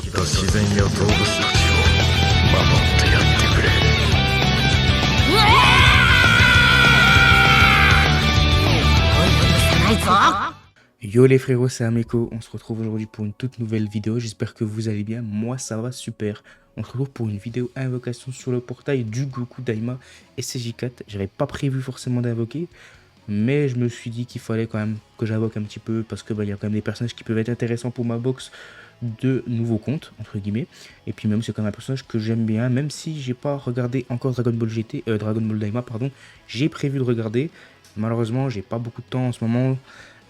自然や動物たちを守ってやってくれ。Yo les frérots, c'est Ameko, on se retrouve aujourd'hui pour une toute nouvelle vidéo, j'espère que vous allez bien, moi ça va super. On se retrouve pour une vidéo invocation sur le portail du Goku Daima SJ4, j'avais pas prévu forcément d'invoquer, mais je me suis dit qu'il fallait quand même que j'invoque un petit peu, parce que y a quand même des personnages qui peuvent être intéressants pour ma box de nouveaux comptes, entre guillemets, et puis même c'est quand même un personnage que j'aime bien, même si j'ai pas regardé encore Dragon Ball Daima, pardon, j'ai prévu de regarder, malheureusement j'ai pas beaucoup de temps en ce moment.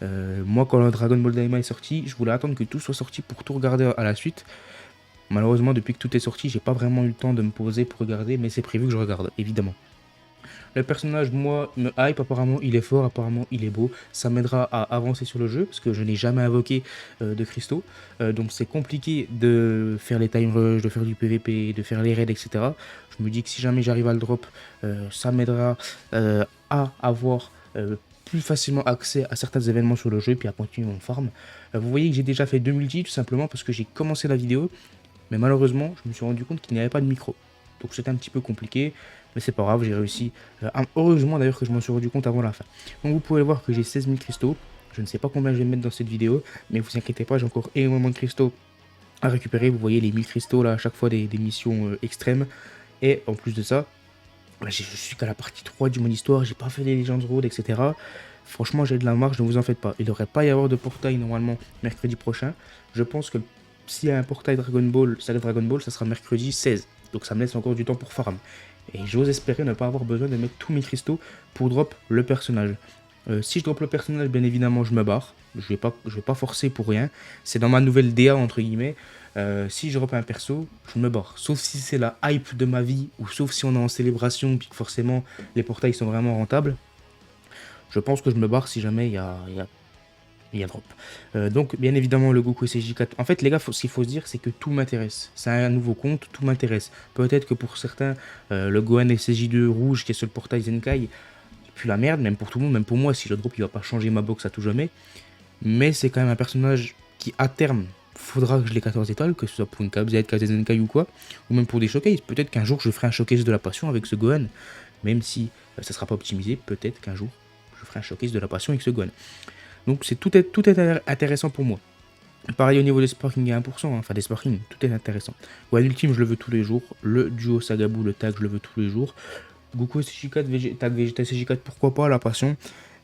Moi quand le Dragon Ball Daima est sorti, je voulais attendre que tout soit sorti pour tout regarder à la suite. Malheureusement depuis que tout est sorti, j'ai pas vraiment eu le temps de me poser pour regarder, mais c'est prévu que je regarde, évidemment. Le personnage, moi, me hype, apparemment il est fort, apparemment il est beau, ça m'aidera à avancer sur le jeu, parce que je n'ai jamais invoqué de cristaux, donc c'est compliqué de faire les time rush, de faire du PVP, de faire les raids, etc. Je me dis que si jamais j'arrive à le drop, ça m'aidera à avoir plus facilement accès à certains événements sur le jeu, puis à continuer mon farm. Vous voyez que j'ai déjà fait 2 multi, tout simplement parce que j'ai commencé la vidéo, mais malheureusement, je me suis rendu compte qu'il n'y avait pas de micro. Donc c'était un petit peu compliqué, mais c'est pas grave, j'ai réussi. Heureusement d'ailleurs que je m'en suis rendu compte avant la fin. Donc vous pouvez voir que j'ai 16 000 cristaux. Je ne sais pas combien je vais mettre dans cette vidéo, mais vous inquiétez pas, j'ai encore énormément de cristaux à récupérer. Vous voyez les 1000 cristaux là à chaque fois des missions extrêmes. Et en plus de ça, je suis qu'à la partie 3 du mode histoire, j'ai pas fait les Legends Road, etc. Franchement, j'ai de la marge, ne vous en faites pas. Il ne devrait pas y avoir de portail normalement mercredi prochain. Je pense que s'il y a un portail Dragon Ball, Saga Dragon Ball, ça sera mercredi 16. Donc ça me laisse encore du temps pour farm. Et j'ose espérer ne pas avoir besoin de mettre tous mes cristaux pour drop le personnage. Si je drop le personnage, bien évidemment, je me barre. Je vais pas forcer pour rien. C'est dans ma nouvelle DA, entre guillemets. Si je drop un perso, je me barre. Sauf si c'est la hype de ma vie, ou sauf si on est en célébration, puis que forcément les portails sont vraiment rentables. Je pense que je me barre si jamais il y a drop. Donc bien évidemment le Goku SJ4. En fait les gars, ce qu'il faut se dire, c'est que tout m'intéresse. C'est un nouveau compte, tout m'intéresse. Peut-être que pour certains, le Gohan SJ2 rouge qui est sur le portail Zenkai, puis la merde, même pour tout le monde, même pour moi, si le drop il va pas changer ma box à tout jamais. Mais c'est quand même un personnage qui à terme faudra que je l'ai 14 étoiles, que ce soit pour une KZ, KZ Zenkai ou quoi, ou même pour des showcases. Peut-être qu'un jour je ferai un showcase de la passion avec ce Gohan, même si ça sera pas optimisé, peut-être qu'un jour je ferai un showcase de la passion avec ce Gohan. Donc tout est intéressant pour moi. Pareil au niveau des sparking à 1%, enfin des sparking, tout est intéressant. Ouais, l'ultime je le veux tous les jours, le duo Sagabou, le tag je le veux tous les jours. Goku SJ4, tag Vegeta SJ4, pourquoi pas la passion.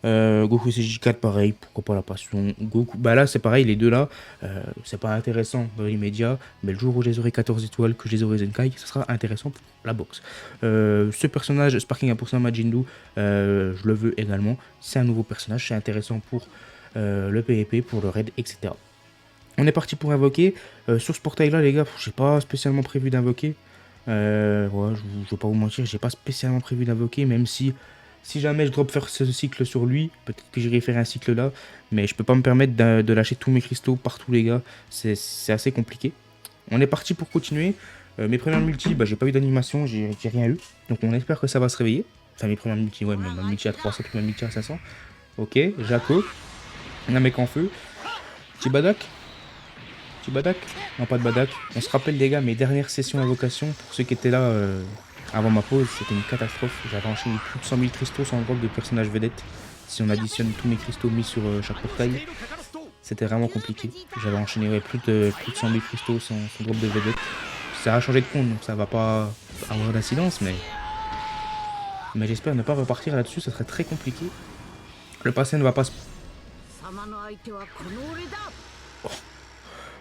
Goku SJ4 pareil, pourquoi pas la passion. Goku, bah là c'est pareil, les deux là, c'est pas intéressant dans l'immédiat, mais le jour où je les aurai 14 étoiles, que je les aurai Zenkai, ça sera intéressant pour la box. Ce personnage, Sparking à 1% Majin Buu, je le veux également, c'est un nouveau personnage, c'est intéressant pour le PvP, pour le raid, etc. On est parti pour invoquer. Sur ce portail là les gars, j'ai pas spécialement prévu d'invoquer. Ouais, je vais pas vous mentir, j'ai pas spécialement prévu d'invoquer, même si jamais je drop faire ce cycle sur lui, peut-être que j'irai faire un cycle là, mais je peux pas me permettre de lâcher tous mes cristaux partout les gars, c'est assez compliqué. On est parti pour continuer. Mes premières multi, j'ai pas eu d'animation, j'ai rien eu, donc on espère que ça va se réveiller. Enfin mes premières multi, ouais, ma multi à 300, puis ma multi à 500. Ok, Jaco, un mec en feu, petit Badak. Non, pas de Badak. On se rappelle les gars, mes dernières sessions invocation, pour ceux qui étaient là avant ma pause, c'était une catastrophe. J'avais enchaîné plus de 100 000 cristaux sans drop de personnage vedette. Si on additionne tous mes cristaux mis sur chaque portail, c'était vraiment compliqué. J'avais enchaîné plus de 100 000 cristaux sans drop de vedette. Ça a changé de compte, donc ça va pas avoir d'incidence, mais j'espère ne pas repartir là-dessus, ça serait très compliqué. Le passé ne va pas se...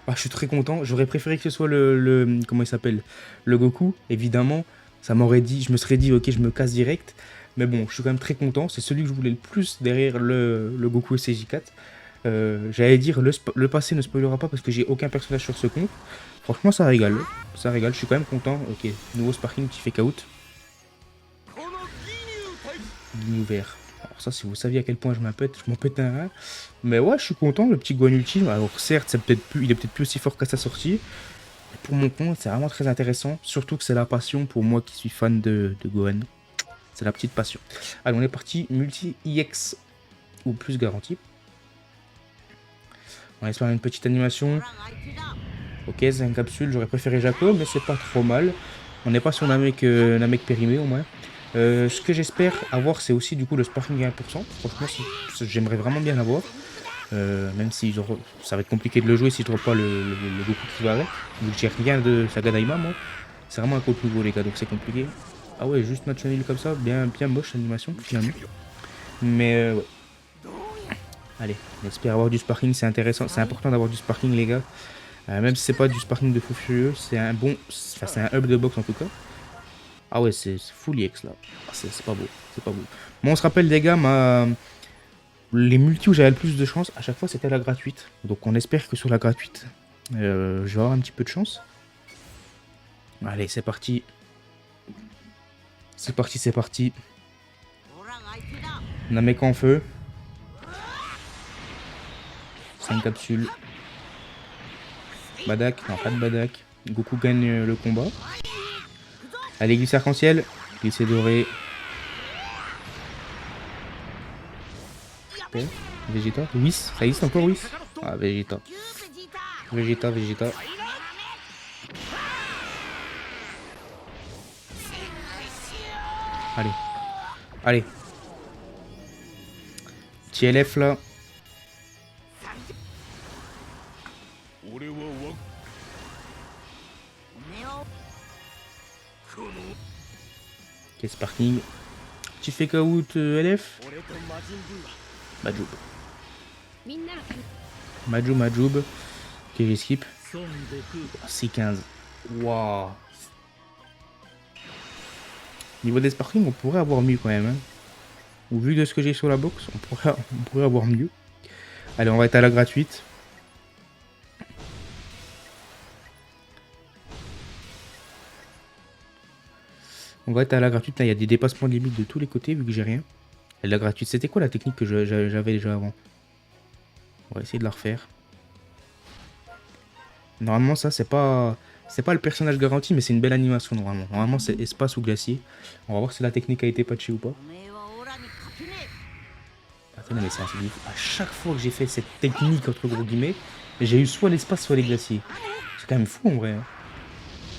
Ah, je suis très content, j'aurais préféré que ce soit comment il s'appelle, le Goku, évidemment, ça m'aurait dit, je me serais dit ok je me casse direct, mais bon je suis quand même très content, c'est celui que je voulais le plus derrière le Goku SJ4. J'allais dire le passé ne spoilera pas parce que j'ai aucun personnage sur ce compte, franchement ça régale, je suis quand même content. Ok, nouveau sparking qui fait KO. Guignou vert. Alors ça, si vous saviez à quel point je m'en pète un rein. Mais ouais, je suis content, le petit Gohan ultime. Alors certes, il est peut-être plus aussi fort qu'à sa sortie. Mais pour mon compte, c'est vraiment très intéressant. Surtout que c'est la passion pour moi qui suis fan de Gohan. C'est la petite passion. Allez, on est parti, multi-IX ou plus garantie. On va faire une petite animation. Ok, c'est une capsule, j'aurais préféré Jaco, mais c'est pas trop mal. On n'est pas sur Namek, Namek périmé au moins. Ce que j'espère avoir, c'est aussi du coup le sparking à 1%. Franchement, j'aimerais vraiment bien l'avoir. Même si genre, ça va être compliqué de le jouer si je trouve pas le Goku qui va avec. Vu que j'ai rien de Saga Daima, moi. C'est vraiment un compte nouveau, les gars, donc c'est compliqué. Ah ouais, juste match nul comme ça, bien moche l'animation, finalement. Mais ouais. Allez, on espère avoir du sparking, c'est intéressant. C'est important d'avoir du sparking, les gars. Même si c'est pas du sparking de fou furieux, c'est un bon. Enfin, c'est un hub de box en tout cas. Ah ouais, c'est full EX là. Ah, c'est pas beau, c'est pas beau. Bon, on se rappelle, les gars, les multis où j'avais le plus de chance, à chaque fois c'était la gratuite. Donc on espère que sur la gratuite, je vais avoir un petit peu de chance. Allez, c'est parti. C'est parti, c'est parti. Namek en feu. 5 capsules. Badak, non pas de Badak. Goku gagne le combat. Allez, glissé arc-en-ciel. Glissé doré. Super. Vegeta. Whis, ça existe encore Whis? Ah, Vegeta. Vegeta, Vegeta. Allez. Allez. TLF là. Ok, sparking. Tu fais KO LF. Majoub. Majoub. Ok, j'ai skip. 6-15. Waouh. Niveau des sparking, on pourrait avoir mieux quand même. Hein. Au vu de ce que j'ai sur la box, on pourrait avoir mieux. Allez, on va être à la gratuite. On va être à la gratuite. Là, il y a des dépassements de limite de tous les côtés vu que j'ai rien. Et la gratuite, c'était quoi la technique que j'avais déjà avant? On va essayer de la refaire. Normalement, ça, c'est pas le personnage garanti, mais c'est une belle animation normalement. Normalement, c'est espace ou glacier. On va voir si la technique a été patchée ou pas. Attendez, mais c'est un truc de fou. À chaque fois que j'ai fait cette technique, entre gros guillemets, j'ai eu soit l'espace, soit les glaciers. C'est quand même fou en vrai. Hein.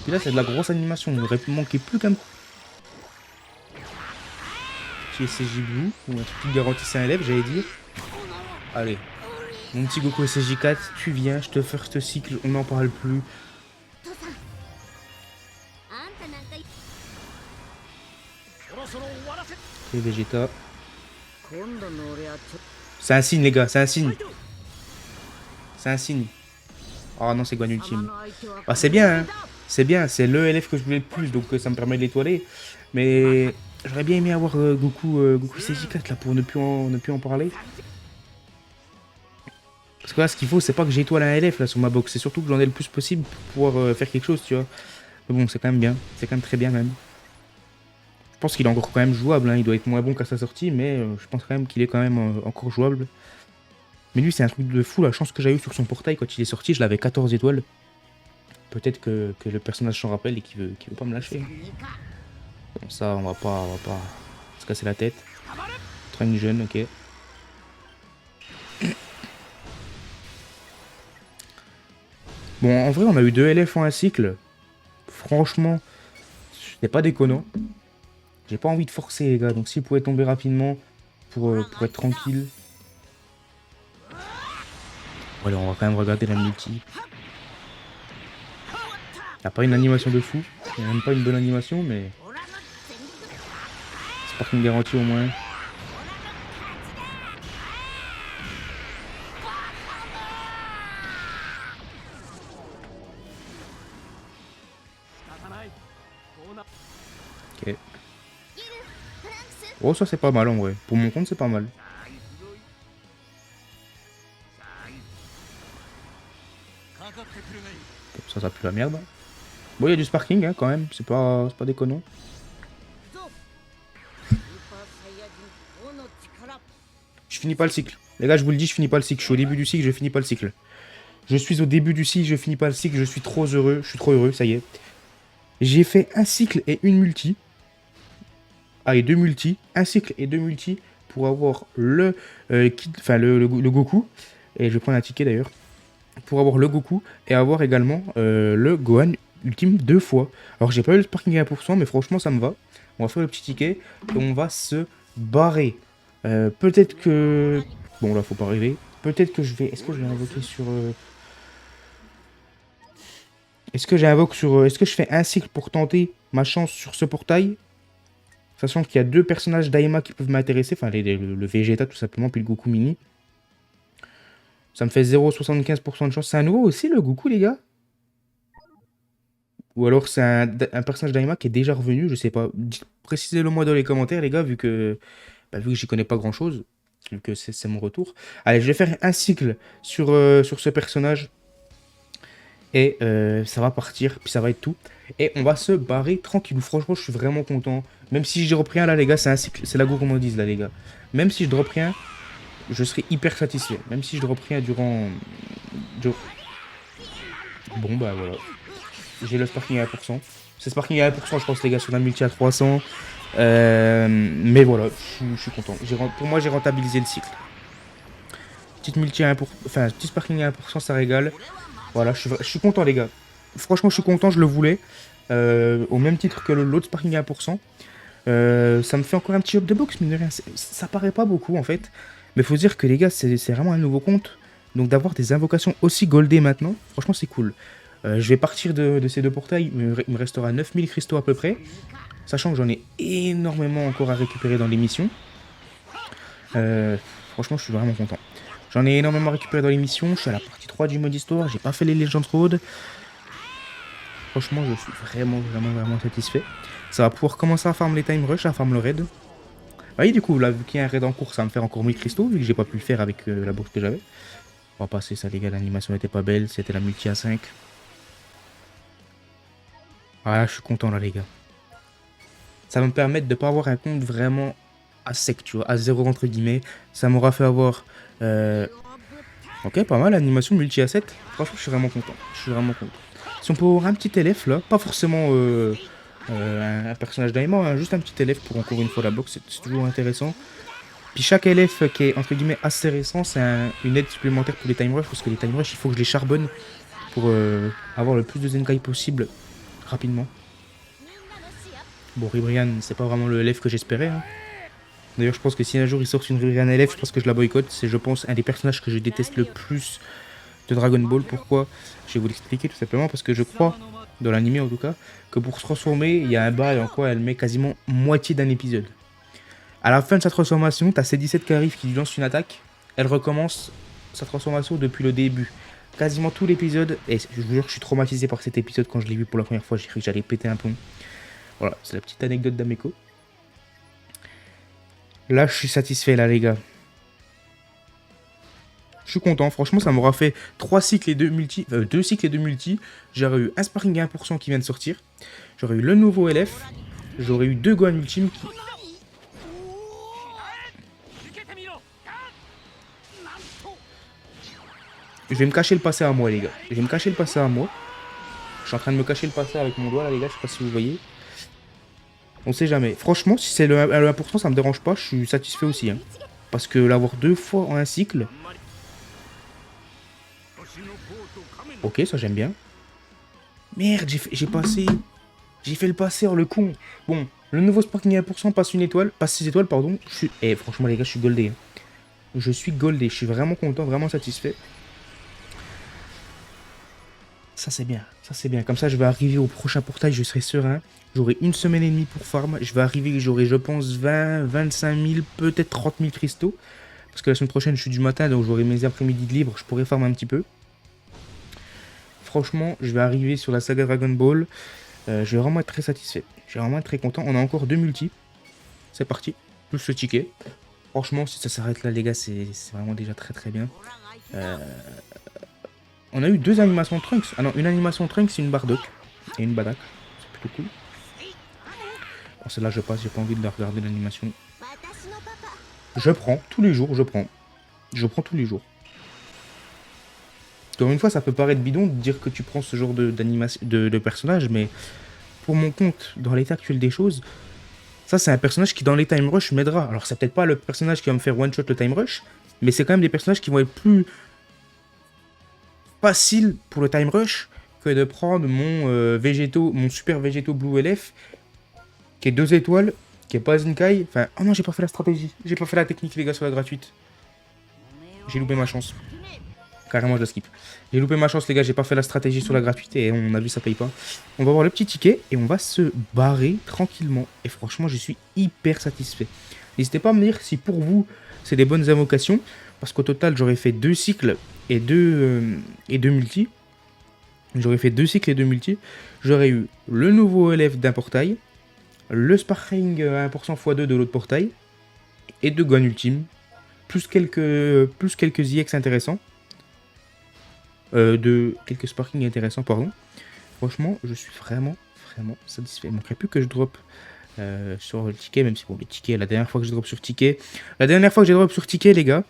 Puis là, c'est de la grosse animation. Il aurait pu manquer plus qu'un petit SCJ Blue, ou un truc qui garantissait un élève, j'allais dire. Allez. Mon petit Goku SSJ4, tu viens, je te first cycle, on n'en parle plus. Et Vegeta. C'est un signe, les gars, c'est un signe. C'est un signe. Oh non, c'est Guan Ultime. Ah, c'est bien, hein. C'est bien, c'est le LF que je voulais le plus, donc ça me permet de l'étoiler. Mais j'aurais bien aimé avoir Goku SSJ4 là pour ne plus en parler. Parce que là, ce qu'il faut, c'est pas que j'étoile un LF là sur ma box, c'est surtout que j'en ai le plus possible pour pouvoir faire quelque chose, tu vois. Mais bon, c'est quand même bien, c'est quand même très bien même. Je pense qu'il est encore quand même jouable, hein. Il doit être moins bon qu'à sa sortie, mais je pense quand même qu'il est quand même encore jouable. Mais lui, c'est un truc de fou, la chance que j'ai eu sur son portail quand il est sorti, je l'avais 14 étoiles. Peut-être que le personnage s'en rappelle et qu'il veut pas me lâcher. Bon, ça, on va pas se casser la tête. Train jeune, ok. Bon, en vrai, on a eu 2 LF en un cycle. Franchement, c'est pas déconnant. J'ai pas envie de forcer, les gars. Donc, s'il pouvait tomber rapidement pour être tranquille. Voilà, on va quand même regarder la multi. Il n'y a pas une animation de fou. Il n'y a même pas une bonne animation, mais... Sparking garantie au moins. Ok. Oh, ça c'est pas mal en vrai. Pour mon compte, c'est pas mal. Ça pue la merde. Bon, il y a du sparking hein, quand même. C'est pas déconnant. Je finis pas le cycle. Les gars, je vous le dis, je finis pas le cycle. Je suis au début du cycle, je finis pas le cycle. Je suis au début du cycle, je finis pas le cycle. Je suis trop heureux. Je suis trop heureux, ça y est. J'ai fait un cycle et une multi. Ah, et 2 multi. Un cycle et 2 multi pour avoir le Goku. Et je vais prendre un ticket d'ailleurs. pour avoir le Goku et avoir également le Gohan ultime 2 fois. Alors j'ai pas eu le sparking à 1%, mais franchement ça me va. On va faire le petit ticket et on va se barrer. Peut-être que... Bon là faut pas rêver. Peut-être que je vais... Est-ce que je vais invoquer sur... Est-ce que j'invoque sur... Est-ce que je fais un cycle pour tenter ma chance sur ce portail? Sachant qu'il y a 2 personnages d'Aima qui peuvent m'intéresser. Enfin le Vegeta tout simplement, puis le Goku mini. Ça me fait 0,75% de chance. C'est un nouveau aussi le Goku les gars? Ou alors c'est un personnage d'Aima qui est déjà revenu, je sais pas. Précisez-le moi dans les commentaires les gars, vu que j'y connais pas grand chose, vu que c'est mon retour. Allez, je vais faire un cycle sur ce personnage. Et ça va partir, puis ça va être tout. Et on va se barrer tranquillou. Franchement, je suis vraiment content. Même si je drop rien là les gars, c'est un cycle, c'est la gourmandise là les gars. Même si je drop rien, je serai hyper satisfait. Même si je drop rien durant... Bon bah voilà. J'ai le sparking à 1%. C'est sparking à 1% je pense les gars sur la multi à 300. Mais voilà, je suis content. Pour moi j'ai rentabilisé le cycle. Petite multi à 1%, enfin petit sparking à 1%, ça régale. Voilà, je suis content les gars. Franchement je suis content, je le voulais. Au même titre que l'autre sparking à 1%. Ça me fait encore un petit up de box, mine de rien. Ça paraît pas beaucoup en fait. Mais faut se dire que les gars, c'est vraiment un nouveau compte. Donc d'avoir des invocations aussi goldées maintenant, franchement c'est cool. Je vais partir de ces 2 portails, il me restera 9000 cristaux à peu près. Sachant que j'en ai énormément encore à récupérer dans l'émission. Franchement je suis vraiment content. J'en ai énormément à récupérer dans l'émission, je suis à la partie 3 du mode histoire, j'ai pas fait les Legends Road. Franchement je suis vraiment satisfait. Ça va pouvoir commencer à farm les time rush, à farm le raid. Ah oui du coup là vu qu'il y a un raid en cours ça va me faire encore 1000 cristaux vu que j'ai pas pu le faire avec la bourse que j'avais. On va passer ça les gars, l'animation était pas belle, c'était la multi à 5. Ah je suis content là les gars. Ça va me permettre de pas avoir un compte vraiment à sec tu vois, à 0 entre guillemets. Ça m'aura fait avoir... Ok pas mal, animation multi à 7. Franchement je suis vraiment content, Si on peut avoir un petit élève là, pas forcément un personnage d'Aima, hein, juste un petit élève pour encore une fois la box, c'est toujours intéressant. Puis chaque élève qui est entre guillemets assez récent, c'est une aide supplémentaire pour les time rush, parce que les time rush il faut que je les charbonne pour avoir le plus de Zenkai possible rapidement. Bon, Ribrian, c'est pas vraiment le élève que j'espérais. Hein. D'ailleurs, je pense que si un jour il sort une Ribrian élève, je pense que je la boycotte. C'est, je pense, un des personnages que je déteste le plus de Dragon Ball. Pourquoi? Je vais vous l'expliquer tout simplement parce que je crois, dans l'anime en tout cas, que pour se transformer, il y a un bail en quoi elle met quasiment moitié d'un épisode. À la fin de sa transformation, t'as C17 qui arrive, qui lui lance une attaque. Elle recommence sa transformation depuis le début. Quasiment tout l'épisode, et je vous jure que je suis traumatisé par cet épisode quand je l'ai vu pour la première fois, j'ai cru que j'allais péter un plomb. Voilà, c'est la petite anecdote d'Ameko. Là, je suis satisfait, là, les gars. Je suis content, franchement, ça m'aura fait 3 cycles et 2 multi. 2 cycles et 2 multi. J'aurais eu un sparring à 1% qui vient de sortir. J'aurais eu le nouveau LF. J'aurais eu 2 Gohan Ultime qui... Je vais me cacher le passé à moi, les gars. Je vais me cacher le passé à moi. Je suis en train de me cacher le passé avec mon doigt, là, les gars. Je sais pas si vous voyez. On sait jamais. Franchement, si c'est le 1%, ça me dérange pas. Je suis satisfait aussi. Hein. Parce que l'avoir 2 fois en un cycle... Ok, ça j'aime bien. Merde, j'ai passé... J'ai fait le passer, le con. Bon, le nouveau sparking à 1% passe une étoile. Passe 6 étoiles, pardon. Eh, franchement, les gars, je suis goldé. Hein. Je suis goldé. Je suis vraiment content, vraiment satisfait. Ça c'est bien, ça c'est bien. Comme ça, je vais arriver au prochain portail, je serai serein. J'aurai 1 semaine et demie pour farm. Je vais arriver, j'aurai, je pense, 20, 25 000, peut-être 30 000 cristaux. Parce que la semaine prochaine, je suis du matin, donc j'aurai mes après-midi de libre. Je pourrai farm un petit peu. Franchement, je vais arriver sur la saga Dragon Ball. Je vais vraiment être très satisfait. Je vais vraiment être très content. On a encore 2 multis. C'est parti. Plus le ticket. Franchement, si ça s'arrête là, les gars, c'est vraiment déjà très très bien. On a eu 2 animations Trunks. Ah non, une animation Trunks et une Bardock. Et une Badak. C'est plutôt cool. Bon, celle-là, je passe. J'ai pas envie de la regarder l'animation. Je prends. Tous les jours, je prends. Je prends tous les jours. Encore une fois, ça peut paraître bidon de dire que tu prends ce genre de personnage. Mais pour mon compte, dans l'état actuel des choses, ça, c'est un personnage qui, dans les time rush, m'aidera. Alors, c'est peut-être pas le personnage qui va me faire one-shot le time rush. Mais c'est quand même des personnages qui vont être plus... facile pour le time rush que de prendre mon super végéto Blue LF, qui est 2 étoiles, qui est pas Zinkai. Enfin, oh non, j'ai pas fait la stratégie. J'ai pas fait la technique, les gars, sur la gratuite. J'ai loupé ma chance. Carrément, je la skip. J'ai loupé ma chance, les gars. J'ai pas fait la stratégie sur la gratuite et on a vu, ça paye pas. On va voir le petit ticket et on va se barrer tranquillement. Et franchement, je suis hyper satisfait. N'hésitez pas à me dire si pour vous, c'est des bonnes invocations. Parce qu'au total, j'aurais fait 2 cycles et 2 multi. J'aurais fait 2 cycles et 2 multi. J'aurais eu le nouveau LF d'un portail, le sparring à 1% x2 de l'autre portail, et 2 guns ultimes, plus quelques IX intéressants. Quelques sparking intéressants, pardon. Franchement, je suis vraiment satisfait. Il ne manquerait plus que je drop sur le ticket, même si bon, les tickets, la dernière fois que j'ai drop sur ticket, les gars,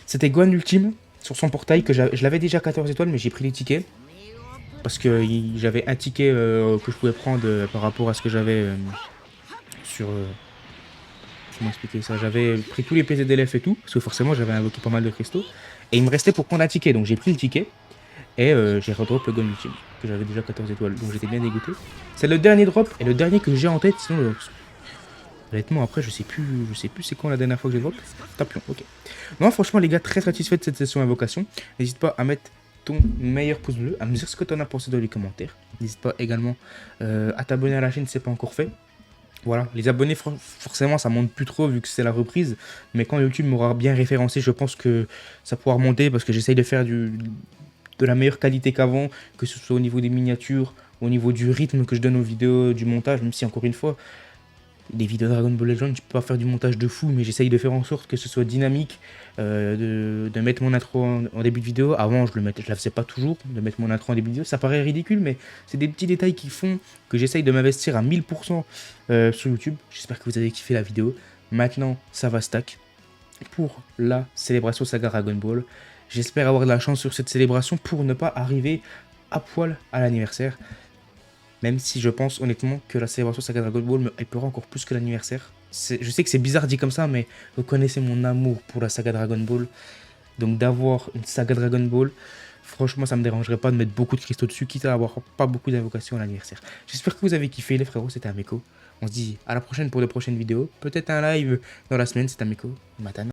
c'était Guan ultime sur son portail, que je l'avais déjà 14 étoiles, mais j'ai pris les tickets. Parce que j'avais un ticket que je pouvais prendre par rapport à ce que j'avais sur... comment expliquer ça? J'avais pris tous les PZDLF et tout, parce que forcément j'avais invoqué pas mal de cristaux. Et il me restait pour prendre un ticket, donc j'ai pris le ticket. Et j'ai redrop le gun ultime, que j'avais déjà 14 étoiles, donc j'étais bien dégoûté. C'est le dernier drop, et le dernier que j'ai en tête, sinon... honnêtement, après, je sais plus c'est quand la dernière fois que j'ai drop. Tapion, ok. Non, franchement, les gars, très satisfait de cette session invocation. N'hésite pas à mettre ton meilleur pouce bleu, à me dire ce que tu en as pensé dans les commentaires. N'hésite pas également à t'abonner à la chaîne si ce n'est pas encore fait. Voilà, les abonnés, forcément, ça monte plus trop vu que c'est la reprise. Mais quand YouTube m'aura bien référencé, je pense que ça pourra remonter parce que j'essaye de faire de la meilleure qualité qu'avant, que ce soit au niveau des miniatures, au niveau du rythme que je donne aux vidéos, du montage, même si encore une fois, les vidéos Dragon Ball Legends, je peux pas faire du montage de fou, mais j'essaye de faire en sorte que ce soit dynamique, de mettre mon intro en début de vidéo. Avant, je la faisais pas toujours, de mettre mon intro en début de vidéo. Ça paraît ridicule, mais c'est des petits détails qui font que j'essaye de m'investir à 1000% sur YouTube. J'espère que vous avez kiffé la vidéo. Maintenant, ça va stack pour la célébration Saga Dragon Ball. J'espère avoir de la chance sur cette célébration pour ne pas arriver à poil à l'anniversaire. Même si je pense honnêtement que la célébration Saga Dragon Ball me hypera encore plus que l'anniversaire. Je sais que c'est bizarre dit comme ça, mais vous connaissez mon amour pour la Saga Dragon Ball. Donc d'avoir une Saga Dragon Ball, franchement ça me dérangerait pas de mettre beaucoup de cristaux dessus, quitte à avoir pas beaucoup d'invocations à l'anniversaire. J'espère que vous avez kiffé les frérots, c'était Ameko. On se dit à la prochaine pour de prochaines vidéos. Peut-être un live dans la semaine, c'est Ameko. Matane.